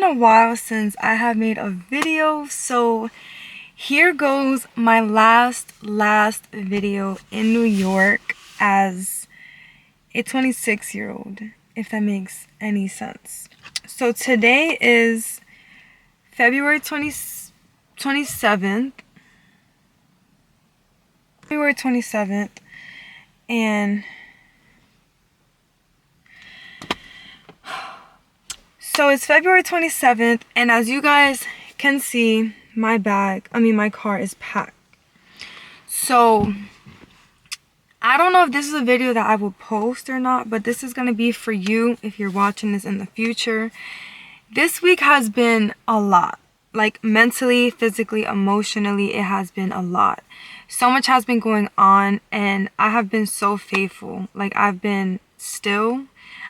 been a while since I have made a video, so here goes my last video in New York as a 26-year-old, if that makes any sense. So today is February 27th. February 27th, and so it's February 27th, and as you guys can see, my car is packed. So I don't know if this is a video that I will post or not, but this is going to be for you if you're watching this in the future. This week has been a lot, like mentally, physically, emotionally. It has been a lot. So much has been going on, and I have been so faithful. Like, I've been still.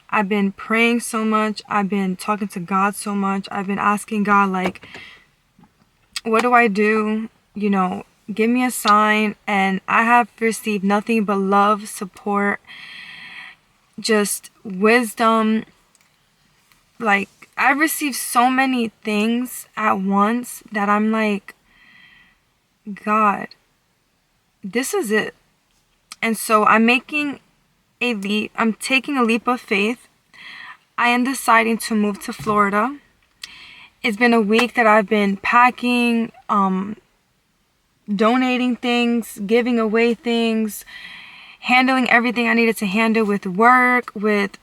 I've been praying so much. I've been talking to God so much. I've been asking God, like, what do I do? You know, give me a sign. And I have received nothing but love, support, just wisdom. Like, I've received so many things at once that I'm like, God, this is it. And so I'm making a leap. I'm taking a leap of faith. I am deciding to move to Florida. It's been a week that I've been packing, donating things, giving away things, handling everything I needed to handle with work, with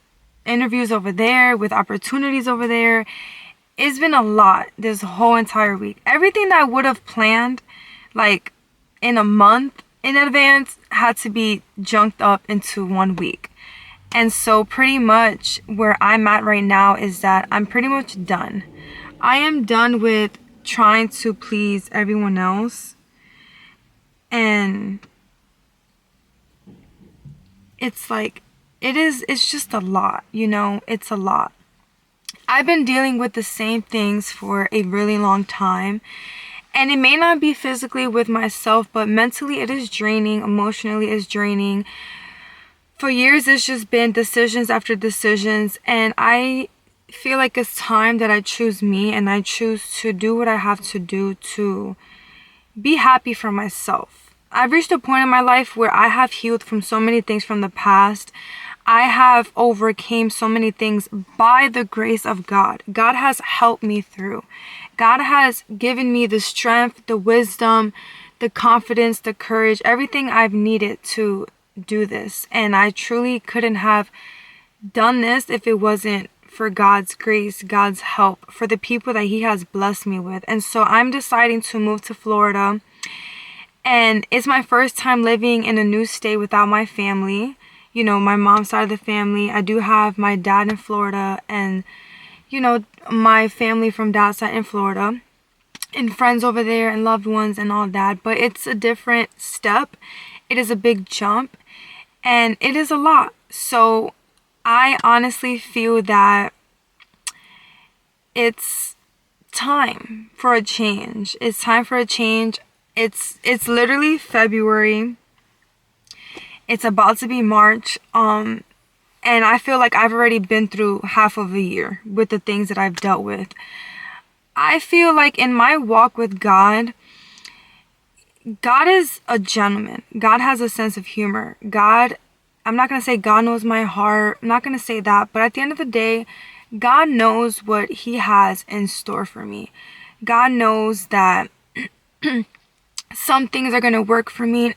interviews over there, with opportunities over there. It's been a lot this whole entire week. Everything that I would have planned, like in a month in advance, had to be junked up into 1 week. And so pretty much where I'm at right now is that I'm pretty much done. I am done with trying to please everyone else. And it's like, it's just a lot, you know, it's a lot. I've been dealing with the same things for a really long time. And it may not be physically with myself, but mentally it is draining. Emotionally it's draining. For years, it's just been decisions after decisions. And I feel like it's time that I choose me, and I choose to do what I have to do to be happy for myself. I've reached a point in my life where I have healed from so many things from the past. I have overcame so many things by the grace of God. God has helped me through. God has given me the strength, the wisdom, the confidence, the courage, everything I've needed to do this. And I truly couldn't have done this if it wasn't for God's grace, God's help, for the people that He has blessed me with. And so I'm deciding to move to Florida. And it's my first time living in a new state without my family. You know, my mom's side of the family. I do have my dad in Florida, and you know, my family from dad's side in Florida, and friends over there, and loved ones, and all that. But it's a different step. It is a big jump, and it is a lot. So I honestly feel that it's time for a change. It's time for a change. It's literally February. It's about to be March. And I feel like I've already been through half of a year with the things that I've dealt with. I feel like in my walk with God, God is a gentleman. God has a sense of humor. God, I'm not going to say God knows my heart. I'm not going to say that. But at the end of the day, God knows what He has in store for me. God knows that some things are going to work for me.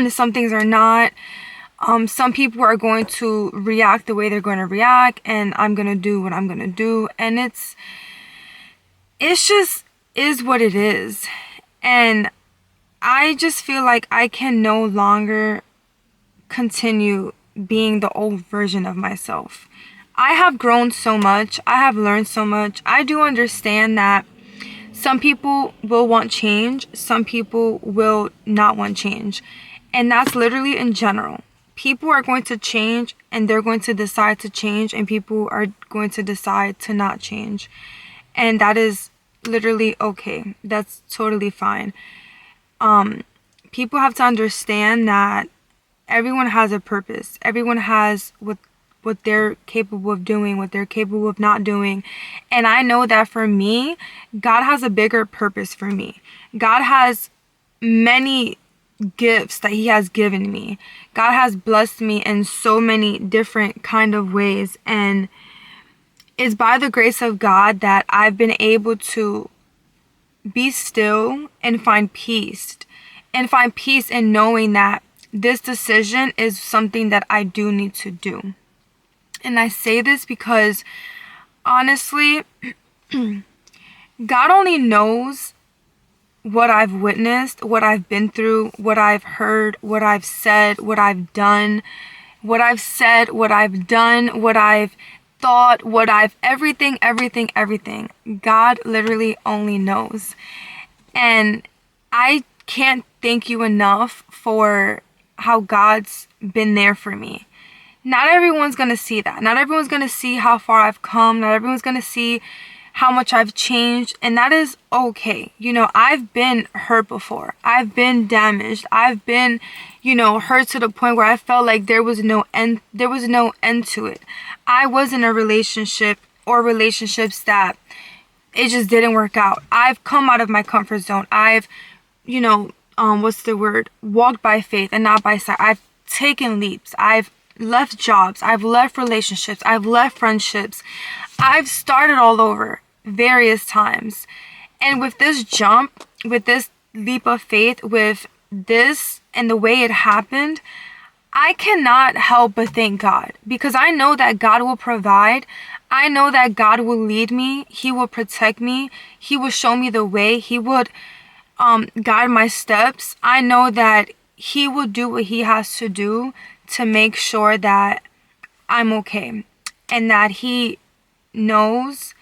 Some things are not. Some people are going to react the way they're going to react, and I'm going to do what I'm going to do. And it's just is what it is. And I just feel like I can no longer continue being the old version of myself. I have grown so much. I have learned so much. I do understand that some people will want change. Some people will not want change. And that's literally in general. People are going to change, and they're going to decide to change, and people are going to decide to not change. And that is literally okay. That's totally fine. People have to understand that everyone has a purpose. Everyone has what what they're capable of doing, what they're capable of not doing. And I know that for me, God has a bigger purpose for me. God has many gifts that he has given me. God has blessed me in so many different kind of ways, and it's by the grace of God that I've been able to be still and find peace in knowing that this decision is something that I do need to do. And I say this because honestly, God only knows what I've witnessed, what I've been through, what I've heard, what I've said, what I've done, what I've said, what I've done, what I've thought, everything. God literally only knows. And I can't thank you enough for how God's been there for me. Not everyone's going to see that. Not everyone's going to see how far I've come. Not everyone's going to see how much I've changed, and that is okay. I've been hurt before. I've been damaged. I've been, hurt to the point where I felt like there was no end to it. I was in a relationship or relationships that it just didn't work out. I've come out of my comfort zone. I've, walked by faith and not by sight. I've taken leaps. I've left jobs. I've left relationships. I've left friendships. I've started all over various times. And with this jump, with this leap of faith, with this and the way it happened, I cannot help but thank God, because I know that God will provide. I know that God will lead me. He will protect me. He will show me the way. He would guide my steps. I know that he will do what he has to do to make sure that I'm okay, and that he knows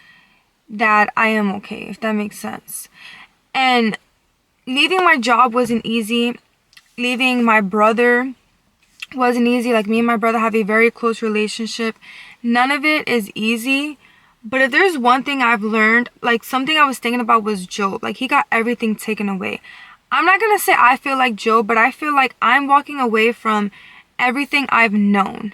that I am okay, if that makes sense. And leaving my job wasn't easy. Leaving my brother wasn't easy. Like, me and my brother have a very close relationship. None of it is easy. But if there's one thing I've learned, like, something I was thinking about was Job. Like, he got everything taken away. I'm not gonna say I feel like Job, but I feel like I'm walking away from everything I've known.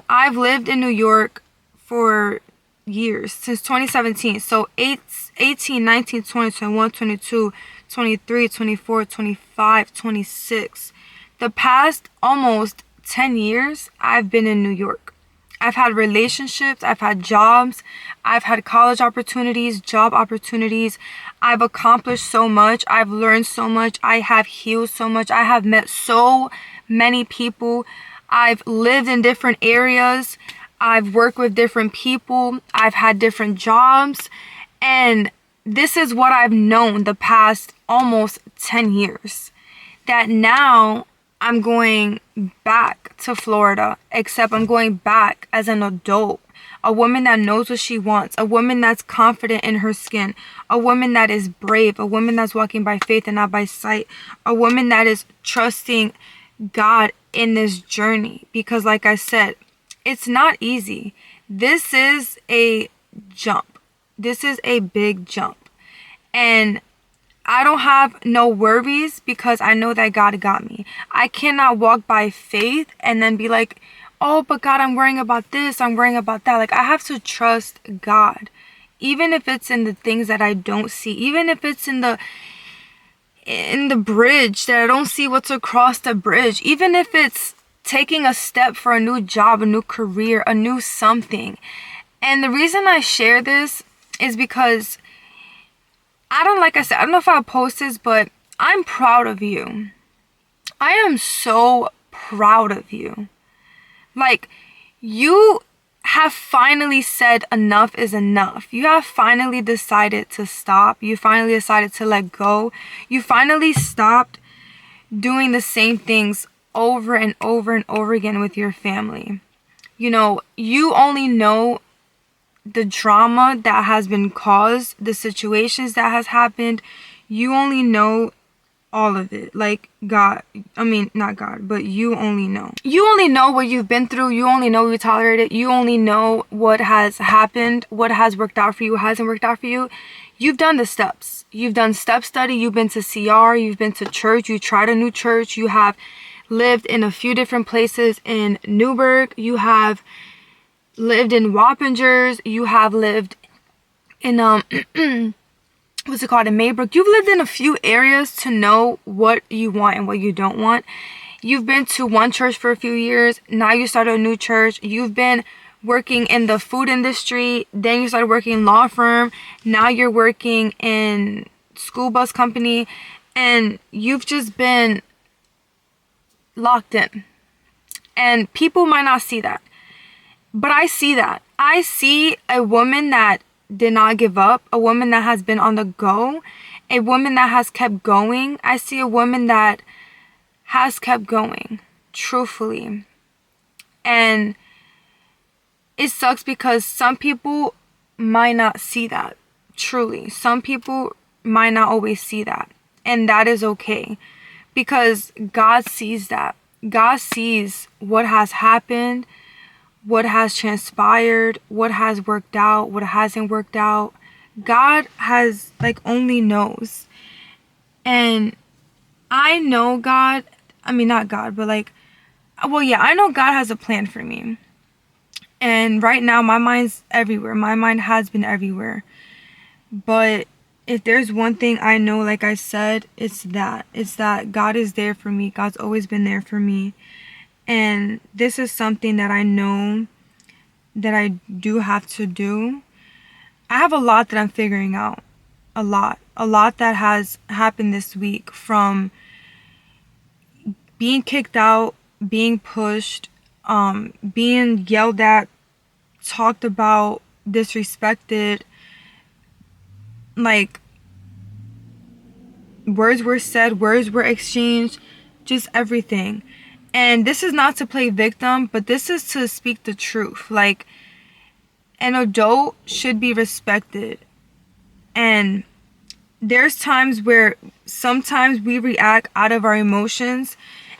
I've lived in New York for years, since 2017. So 18, 19, 20, 21, 22, 23, 24, 25, 26. The past almost 10 years, I've been in New York. I've had relationships, I've had jobs, I've had college opportunities, job opportunities. I've accomplished so much. I've learned so much. I have healed so much. I have met so many people. I've lived in different areas. I've worked with different people. I've had different jobs. And this is what I've known the past almost 10 years. That now I'm going back to Florida, except I'm going back as an adult. A woman that knows what she wants. A woman that's confident in her skin. A woman that is brave. A woman that's walking by faith and not by sight. A woman that is trusting God in this journey. Because like I said, it's not easy. This is a jump. This is a big jump. And I don't have no worries because I know that God got me. I cannot walk by faith and then be like, oh, but God, I'm worrying about this, I'm worrying about that. Like, I have to trust God. Even if it's in the things that I don't see. Even if it's in the bridge that I don't see what's across the bridge. Even if it's taking a step for a new job, a new career, a new something. And the reason I share this is because I don't know if I'll post this, but I'm proud of you. I am so proud of you. Like, you have finally said enough is enough. You have finally decided to stop. You finally decided to let go. You finally stopped doing the same things over and over and over again with your family. You only know the drama that has been caused, the situations that has happened. You only know all of it. Like, God, not God, but you only know. You only know what you've been through. You only know you tolerated. You only know what has happened, what has worked out for you, what hasn't worked out for you. You've done the steps. You've done step study. You've been to CR. You've been to church. You tried a new church. You have lived in a few different places in Newburgh. You have lived in Wappingers. You have lived in what's it called, in Maybrook. You've lived in a few areas to know what you want and what you don't want. You've been to one church for a few years. Now you started a new church. You've been working in the food industry. Then you started working in law firm. Now you're working in school bus company. And you've just been locked in. And people might not see that. But I see that. I see a woman that did not give up. A woman that has been on the go. A woman that has kept going. I see a woman that has kept going, truthfully. And it sucks because some people might not see that, truly. Some people might not always see that. And that is okay, because God sees that. God sees what has happened, what has transpired, what has worked out, what hasn't worked out. God has, only knows. And I know God, not God, but I know God has a plan for me. And right now, my mind's everywhere. My mind has been everywhere. But if there's one thing I know, like I said, it's that God is there for me. God's always been there for me. And this is something that I know that I do have to do. I have a lot that I'm figuring out. A lot that has happened this week, from being kicked out, being pushed, being yelled at, talked about, disrespected. Words were said, words were exchanged, just everything. And this is not to play victim, but this is to speak the truth. An adult should be respected. And there's times where sometimes we react out of our emotions,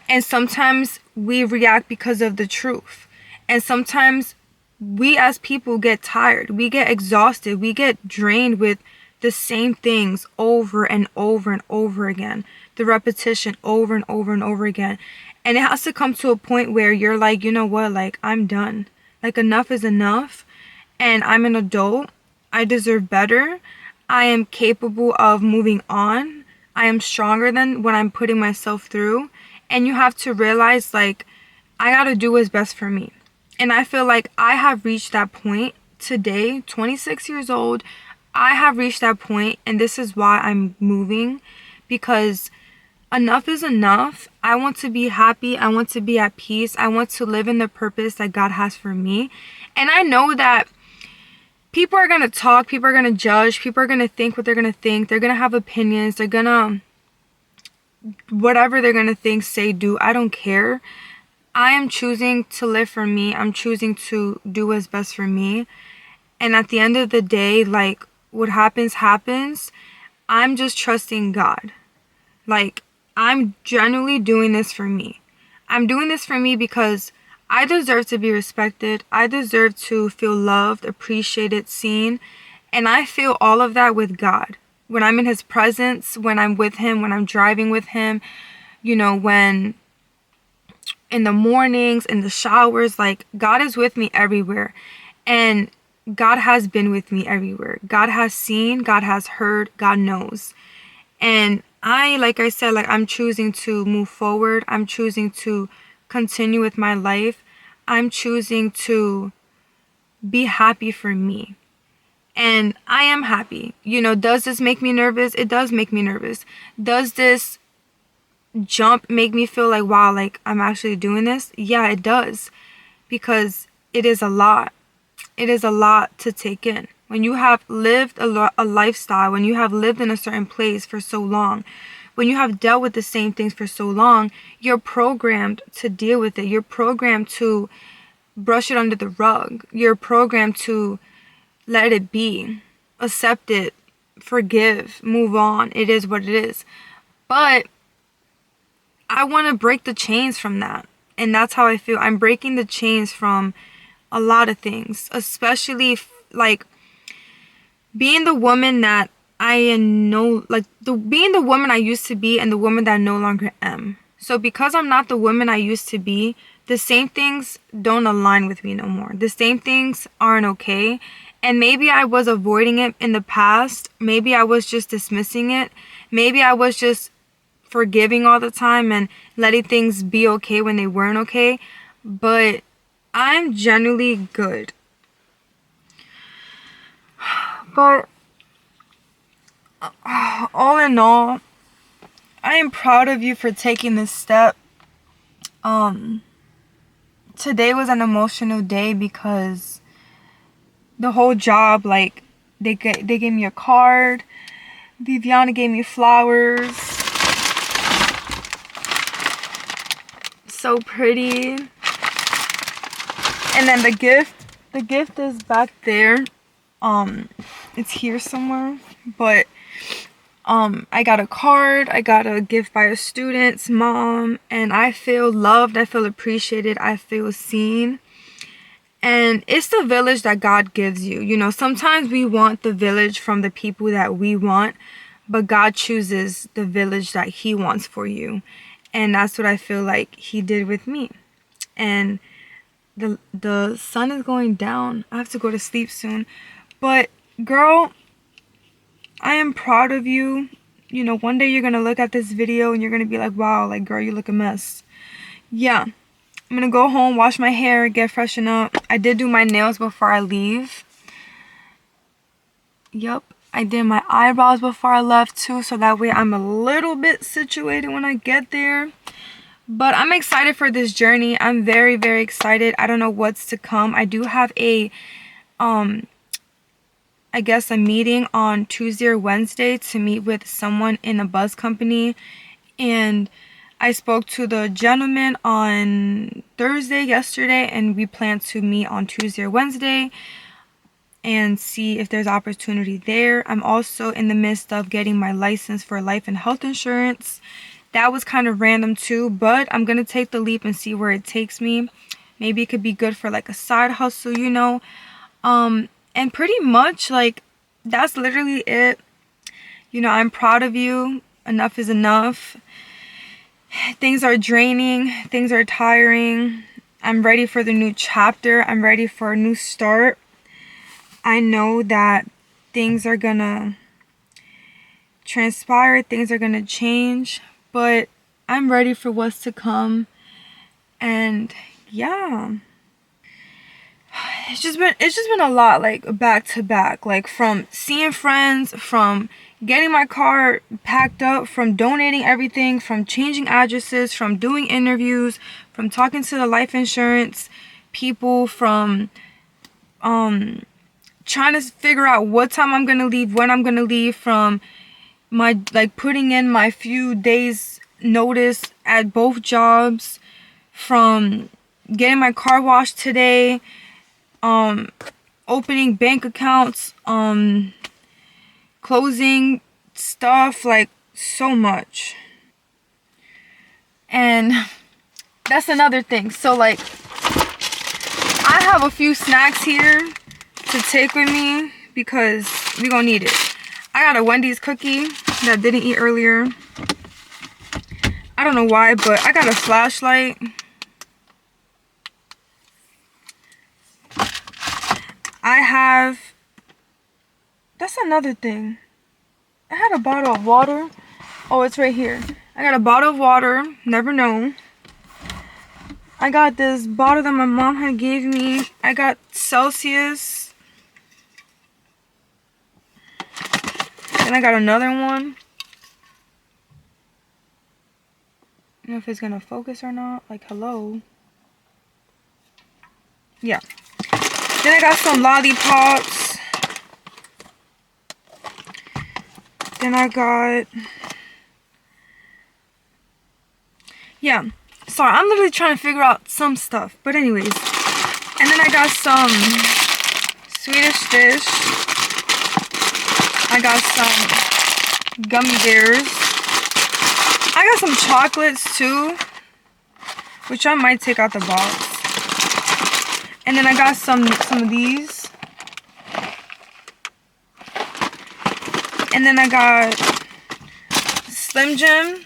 and sometimes we react because of the truth. And sometimes we as people get tired, we get exhausted, we get drained with the same things over and over and over again, the repetition over and over and over again. And it has to come to a point where you're like, you know what, I'm done. Enough is enough. And I'm an adult. I deserve better. I am capable of moving on. I am stronger than what I'm putting myself through. And you have to realize, I gotta do what's best for me. And I feel like I have reached that point today, 26 years old. I have reached that point, and this is why I'm moving, because enough is enough. I want to be happy. I want to be at peace. I want to live in the purpose that God has for me. And I know that people are going to talk, people are going to judge, people are going to think what they're going to think. They're going to have opinions. They're going to, whatever they're going to think, say, do. I don't care. I am choosing to live for me. I'm choosing to do what's best for me. And at the end of the day, what happens, happens. I'm just trusting God. I'm genuinely doing this for me. I'm doing this for me because I deserve to be respected. I deserve to feel loved, appreciated, seen. And I feel all of that with God. When I'm in His presence, when I'm with Him, when I'm driving with Him, when in the mornings, in the showers, God is with me everywhere. And God has been with me everywhere. God has seen, God has heard, God knows. And like I said, I'm choosing to move forward. I'm choosing to continue with my life. I'm choosing to be happy for me. And I am happy. Does this make me nervous? It does make me nervous. Does this jump make me feel wow, I'm actually doing this? Yeah, it does. Because it is a lot. It is a lot to take in. When you have lived a lifestyle, when you have lived in a certain place for so long, when you have dealt with the same things for so long, you're programmed to deal with it. You're programmed to brush it under the rug. You're programmed to let it be, accept it, forgive, move on. It is what it is. But I want to break the chains from that. And that's how I feel. I'm breaking the chains from a lot of things, especially being the woman that I am being the woman I used to be and the woman that I no longer am. So because I'm not the woman I used to be, the same things don't align with me no more. The same things aren't okay. And maybe I was avoiding it in the past. Maybe I was just dismissing it. Maybe I was just forgiving all the time and letting things be okay when they weren't okay. But I'm genuinely good. But all in all, I am proud of you for taking this step. Today was an emotional day because the whole job, like, they gave me a card. Viviana gave me flowers. So pretty. And then the gift is back there. It's here somewhere. But I got a card. I got a gift by a student's mom, and I feel loved. I feel appreciated. I feel seen. And it's the village that God gives you. You know, sometimes we want the village from the people that we want, but God chooses the village that He wants for you. And that's what I feel like He did with me. And the sun is going down. I have to go to sleep soon. But girl, I am proud of you. You know, one day you're going to look at this video and you're going to be like, wow, like, girl, you look a mess. Yeah. I'm going to go home, wash my hair, get freshened up. I did do my nails before I leave. Yup. I did my eyebrows before I left too, so that way I'm a little bit situated when I get there. But I'm excited for this journey. I'm very, very excited. I don't know what's to come. I do have a, I guess, a meeting on Tuesday or Wednesday to meet with someone in a bus company. And I spoke to the gentleman on Thursday, yesterday, and we plan to meet on Tuesday or Wednesday and see if there's opportunity there. I'm also in the midst of getting my license for life and health insurance. That was kind of random too, but I'm going to take the leap and see where it takes me. Maybe it could be good for like a side hustle, you know. And pretty much like that's literally it. You know, I'm proud of you. Enough is enough. Things are draining. Things are tiring. I'm ready for the new chapter. I'm ready for a new start. I know that things are gonna transpire. Things are gonna change. But I'm ready for what's to come. And yeah. It's just been a lot, like back to back, like from seeing friends, from getting my car packed up, from donating everything, from changing addresses, from doing interviews, from talking to the life insurance people, from trying to figure out what time I'm gonna leave, when I'm gonna leave, from my like putting in my few days notice at both jobs, from getting my car washed today, opening bank accounts, closing stuff, like so much. And that's another thing. So like I have a few snacks here to take with me because we gonna need it. I got a Wendy's cookie that I didn't eat earlier. I don't know why, but I got a flashlight. I have, that's another thing. I had a bottle of water. Oh, it's right here. I got a bottle of water. Never know. I got this bottle that my mom had gave me. I got Celsius. Then I got another one. I don't know if it's gonna focus or not. Like, hello. Yeah. Then I got some lollipops. Then I got... Yeah. Sorry, I'm literally trying to figure out some stuff. But anyways. And then I got some Swedish fish. I got some gummy bears. I got some chocolates too, which I might take out the box. And then I got some of these. And then I got Slim Jim.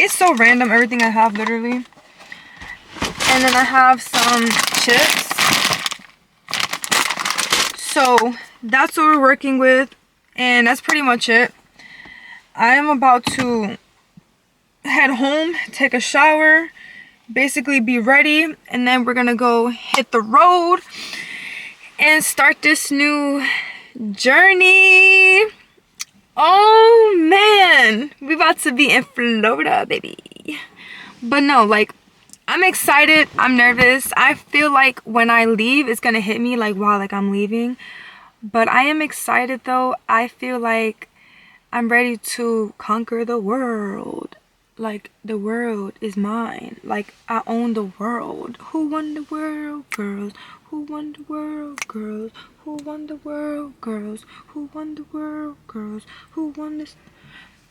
It's so random, everything I have, literally. And then I have some chips. So that's what we're working with. And that's pretty much it. I am about to head home, take a shower, basically be ready. And then we're going to go hit the road and start this new journey. Oh, man. We about to be in Florida, baby. But no, like, I'm excited. I'm nervous. I feel like when I leave, it's gonna hit me like, wow, like I'm leaving. But I am excited though. I feel like I'm ready to conquer the world. Like, the world is mine. Like, I own the world. Who won the world, girls? Who won the world, girls? Who won the world, girls? Who won the world, girls? Who won this?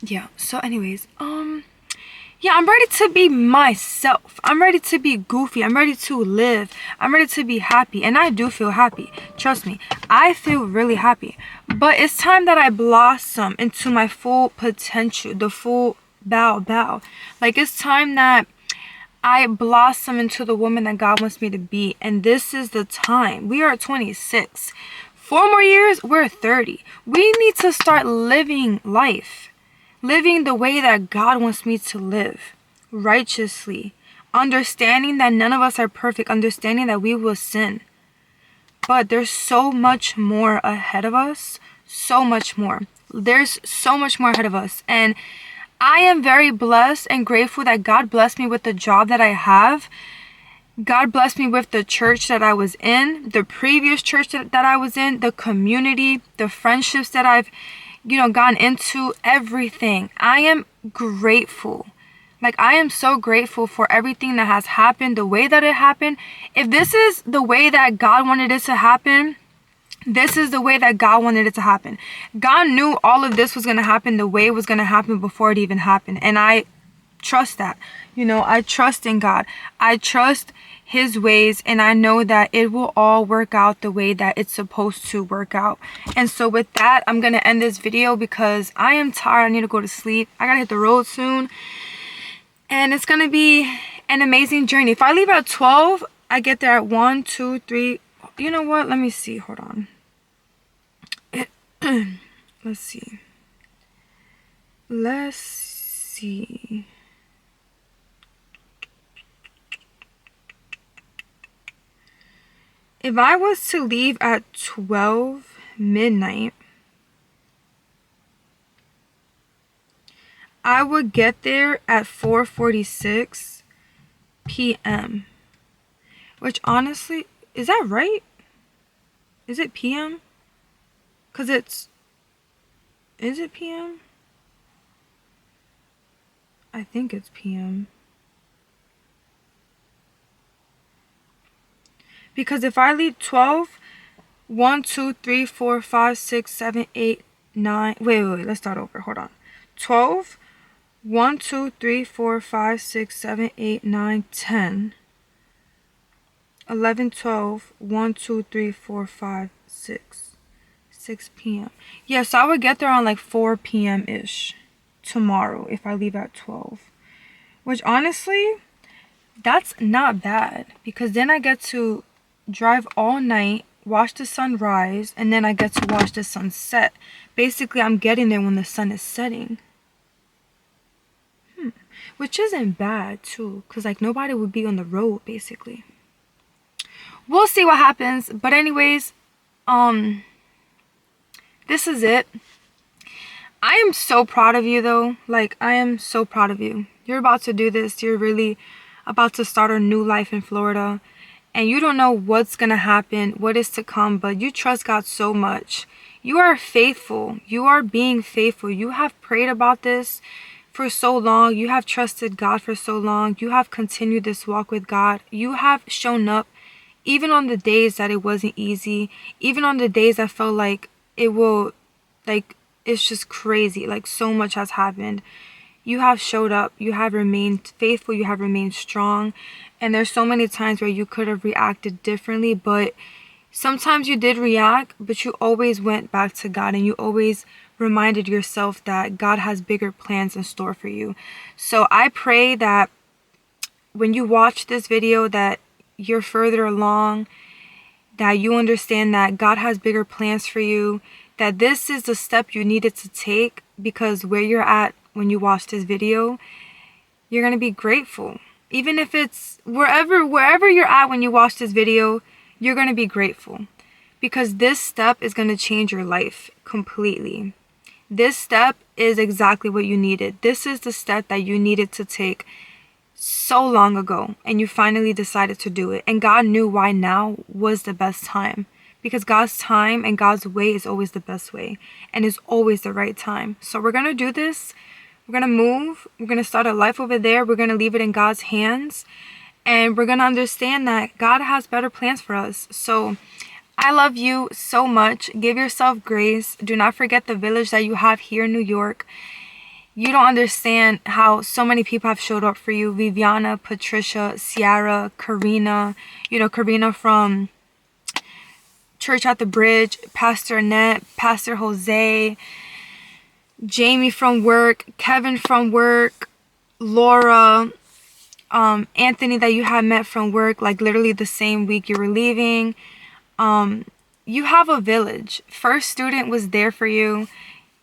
Yeah, so anyways, yeah, I'm ready to be myself. I'm ready to be goofy. I'm ready to live. I'm ready to be happy. And I do feel happy. Trust me. I feel really happy. But it's time that I blossom into my full potential. The full bow. Like, it's time that I blossom into the woman that God wants me to be. And this is the time. We are 26. 4 more years, we're 30. We need to start living life. Living the way that God wants me to live, righteously, understanding that none of us are perfect, understanding that we will sin. But there's so much more ahead of us, so much more. There's so much more ahead of us. And I am very blessed and grateful that God blessed me with the job that I have. God blessed me with the church that I was in, the previous church that I was in, the community, the friendships that I've gone into, everything. I am grateful. Like, I am so grateful for everything that has happened, the way that it happened. If this is the way that God wanted it to happen, this is the way that God wanted it to happen. God knew all of this was going to happen the way it was going to happen before it even happened. And I trust that. I trust in God. I trust His ways, and I know that it will all work out the way that it's supposed to work out. And so with that, I'm gonna end this video because I am tired. I need to go to sleep. I gotta hit the road soon, and it's gonna be an amazing journey. If I leave at 12, I get there at 1, 2, 3. You know what, let me see. Hold on. Let's see. If I was to leave at 12 midnight, I would get there at 4:46 p.m. Which honestly, is that right? Is it p.m.? Because is it p.m.? I think it's p.m. Because if I leave 12, 1, 2, 3, 4, 5, 6, 7, 8, 9. Wait. Let's start over. Hold on. 12, 1, 2, 3, 4, 5, 6, 7, 8, 9, 10. 11, 12, 1, 2, 3, 4, 5, 6. 6 p.m. Yeah, so I would get there on like 4 p.m.-ish tomorrow if I leave at 12. Which honestly, that's not bad. Because then I get to drive all night, watch the sun rise, and then I get to watch the sun set. Basically, I'm getting there when the sun is setting. Which isn't bad, too. Because, like, nobody would be on the road, basically. We'll see what happens. But anyways, this is it. I am so proud of you, though. Like, I am so proud of you. You're about to do this. You're really about to start a new life in Florida. And you don't know what's going to happen, what is to come, but you trust God so much. You are faithful. You are being faithful. You have prayed about this for so long. You have trusted God for so long. You have continued this walk with God. You have shown up even on the days that it wasn't easy. Even on the days I felt like it's just crazy. Like, so much has happened. You have showed up. You have remained faithful. You have remained strong. And there's so many times where you could have reacted differently, but sometimes you did react, but you always went back to God and you always reminded yourself that God has bigger plans in store for you. So I pray that when you watch this video that you're further along, that you understand that God has bigger plans for you, that this is the step you needed to take, because where you're at when you watch this video, you're going to be grateful. Even if it's wherever you're at when you watch this video, you're going to be grateful, because this step is going to change your life completely. This step is exactly what you needed. This is the step that you needed to take so long ago, and you finally decided to do it. And God knew why now was the best time, because God's time and God's way is always the best way, and is always the right time. So we're going to do this. We're going to move. We're going to start a life over there. We're going to leave it in God's hands, and we're going to understand that God has better plans for us. So I love you so much. Give yourself grace. Do not forget the village that you have here in New York. You don't understand how so many people have showed up for you. Viviana, Patricia, Ciara, Karina. You know, Karina from Church at the Bridge, Pastor Annette, Pastor Jose, Jamie from work, Kevin from work, Laura, Anthony that you had met from work, like literally the same week you were leaving. You have a village. First Student was there for you.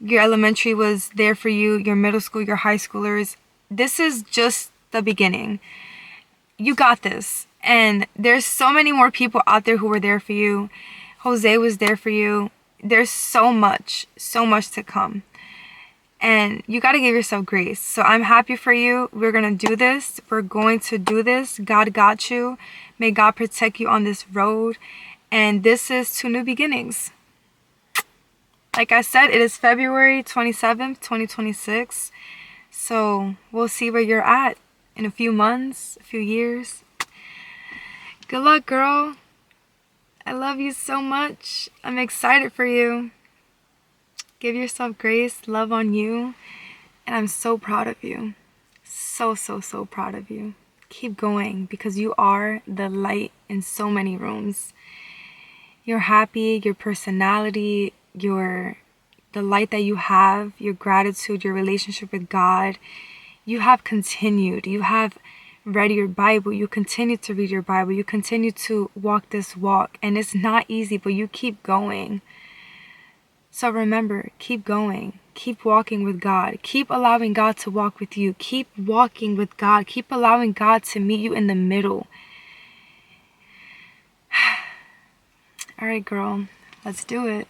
Your elementary was there for you. Your middle school, your high schoolers. This is just the beginning. You got this. And there's so many more people out there who were there for you. Jose was there for you. There's so much to come. And you got to give yourself grace. So I'm happy for you. We're going to do this. We're going to do this. God got you. May God protect you on this road. And this is To New Beginnings. Like I said, it is February 27th, 2026. So we'll see where you're at in a few months, a few years. Good luck, girl. I love you so much. I'm excited for you. Give yourself grace, love on you. And I'm so proud of you. So proud of you. Keep going, because you are the light in so many rooms. You're happy, your personality, the light that you have, your gratitude, your relationship with God. You have continued. You have read your Bible. You continue to read your Bible. You continue to walk this walk. And it's not easy, but you keep going. So remember, keep going. Keep walking with God. Keep allowing God to walk with you. Keep walking with God. Keep allowing God to meet you in the middle. All right, girl. Let's do it.